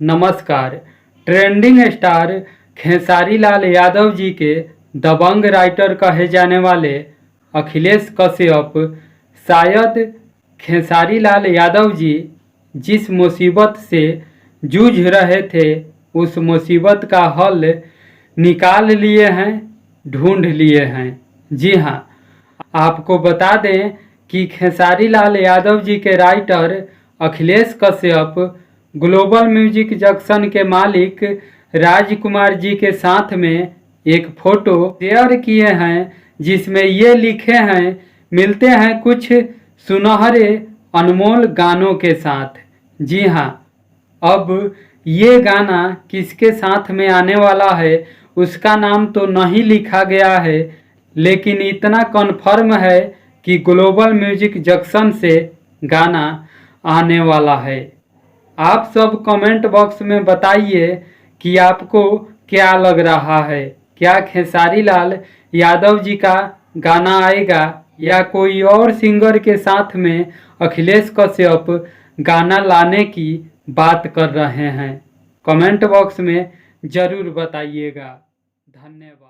नमस्कार। Trending star Khesari Lal Yadav ji के दबंग writer कहे जाने वाले अखिलेश कश्यप शायद खेसारी लाल यादव जी जिस मुसीबत से जूझ रहे थे उस मुसीबत का हल निकाल लिए हैं, ढूंढ लिए हैं। जी हाँ, आपको बता दें कि खेसारी लाल यादव जी के writer Akhilesh Kashyap global music junction के मालिक राजकुमार जी के साथ में एक फोटो शेयर किए हैं जिसमें ये लिखे हैं, मिलते हैं कुछ सुनहरे अनमोल गानों के साथ। जी हाँ, अब ये गाना किसके साथ में आने वाला है उसका नाम तो नहीं लिखा गया है, लेकिन इतना कन्फर्म है कि ग्लोबल म्यूजिक जंक्शन से गाना आने वाला है। आप सब कमेंट बॉक्स में बताइए कि आपको क्या लग रहा है, क्या खेसारी लाल यादव जी का गाना आएगा या कोई और सिंगर के साथ में अखिलेश कश्यप गाना लाने की बात कर रहे हैं। कमेंट बॉक्स में ज़रूर बताइएगा। धन्यवाद।